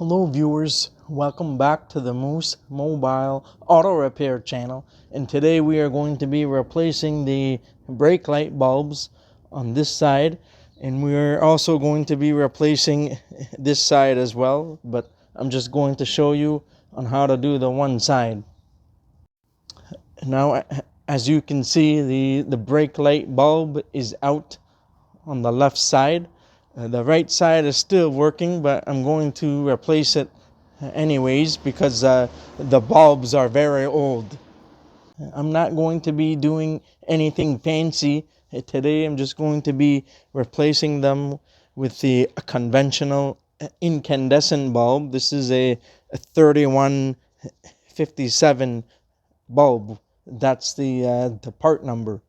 Hello viewers, welcome back to the Moose Mobile Auto Repair channel, and today we are going to be replacing the brake light bulbs on this side, and we are also going to be replacing this side as well, but I'm just going to show you on how to do the one side. Now, as you can see, the brake light bulb is out on the left side. The right side is still working, but I'm going to replace it anyways because the bulbs are very old. I'm not going to be doing anything fancy today. I'm just going to be replacing them with the conventional incandescent bulb. This is a 3157 bulb. That's the part number.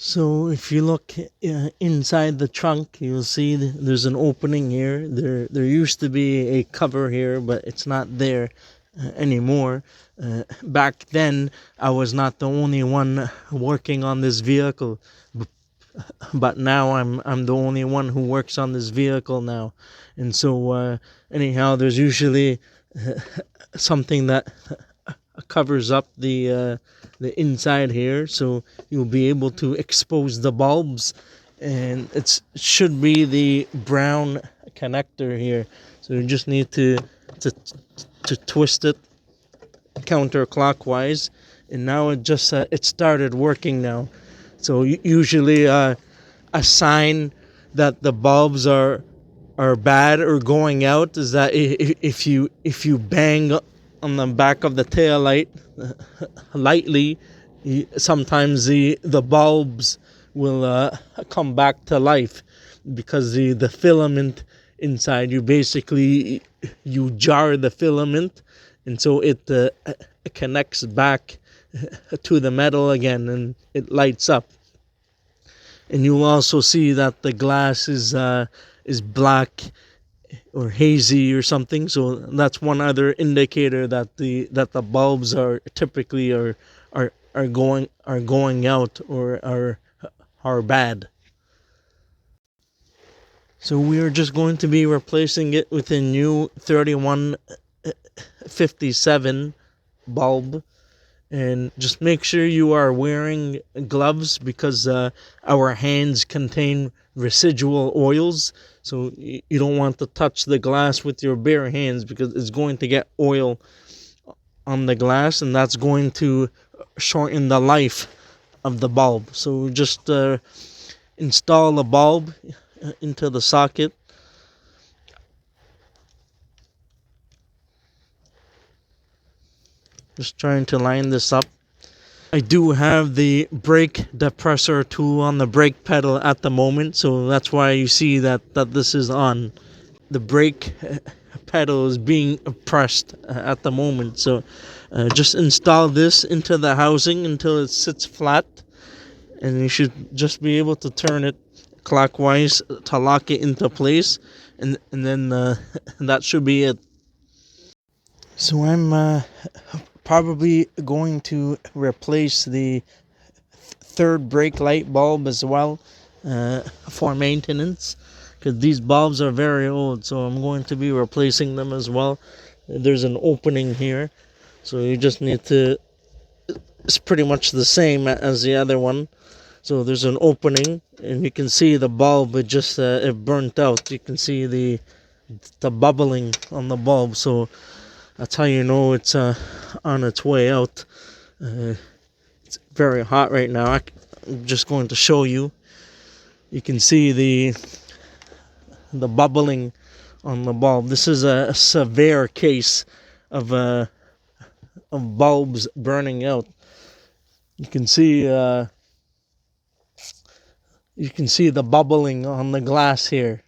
So if you look inside the trunk, you'll see there's an opening here. There used to be a cover here, but it's not there anymore. Back then, I was not the only one working on this vehicle, but now I'm the only one who works on this vehicle now. And so anyhow, there's usually something that covers up the inside here, so you'll be able to expose the bulbs, and it should be the brown connector here. So you just need to twist it counterclockwise, and now it started working now. So usually a sign that the bulbs are bad or going out is that if you bang on the back of the tail light lightly, sometimes the bulbs will come back to life, because the filament inside, you jar the filament, and so it connects back to the metal again, and it lights up. And you'll also see that the glass is black or hazy or something, so that's one other indicator that the bulbs are typically going out or are bad. So we are just going to be replacing it with a new 3157 bulb. And just make sure you are wearing gloves, because our hands contain residual oils. So you don't want to touch the glass with your bare hands, because it's going to get oil on the glass, and that's going to shorten the life of the bulb. So just install the bulb into the socket. Just trying to line this up. I do have the brake depressor tool on the brake pedal at the moment, so that's why you see that this is on. The brake pedal is being pressed at the moment, so just install this into the housing until it sits flat, and you should just be able to turn it clockwise to lock it into place, and then that should be it. So I'm probably going to replace the third brake light bulb as well for maintenance, because these bulbs are very old, so I'm going to be replacing them as well. There's an opening here, so you just need to, it's pretty much the same as the other one. So there's an opening, and you can see the bulb, it burnt out. You can see the bubbling on the bulb, so that's how you know it's on its way out. It's very hot right now. I'm just going to show you. You can see the bubbling on the bulb. This is a severe case of bulbs burning out. You can see the bubbling on the glass here.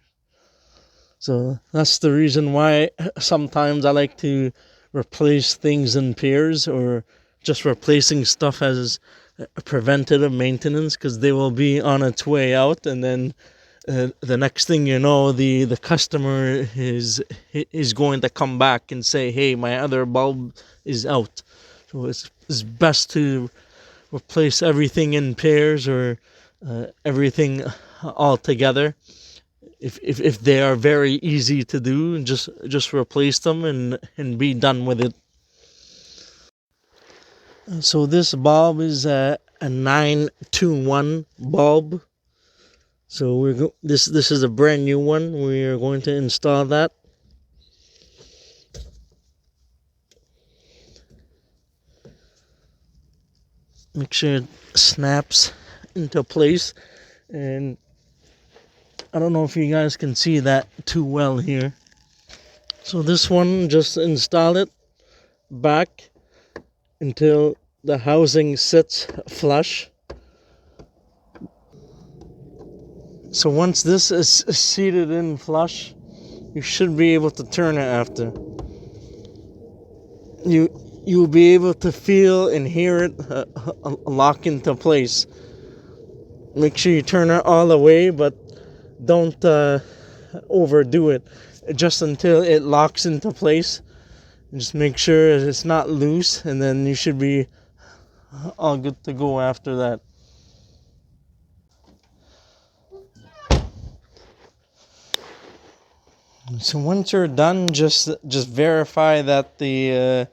So that's the reason why sometimes I like to replace things in pairs, or just replacing stuff as a preventative maintenance, because they will be on its way out, and then the next thing you know, the customer is going to come back and say, hey, my other bulb is out. So it's best to replace everything in pairs, or everything all together. if they are very easy to do, and just replace them and be done with it. So this bulb is a 921 bulb. So this is a brand new one. We are going to install that. Make sure it snaps into place, and I don't know if you guys can see that too well here. So this one, just install it back until the housing sits flush. So once this is seated in flush, you should be able to turn it after. You'll be able to feel and hear it lock into place. Make sure you turn it all the way, but don't overdo it. Just until it locks into place. Just make sure it's not loose, and then you should be all good to go after that. So once you're done, just verify that the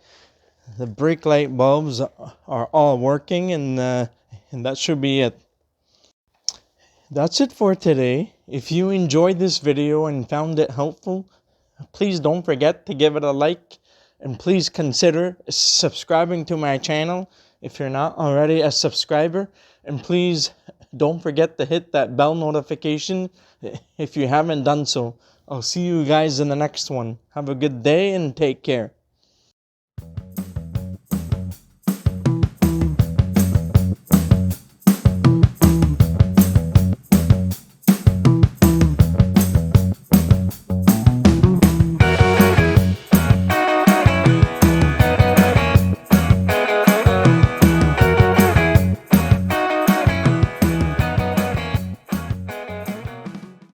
brake light bulbs are all working, and that should be it. That's it for today. If you enjoyed this video and found it helpful, please don't forget to give it a like, and please consider subscribing to my channel if you're not already a subscriber, and please don't forget to hit that bell notification if you haven't done so. I'll see you guys in the next one. Have a good day and take care.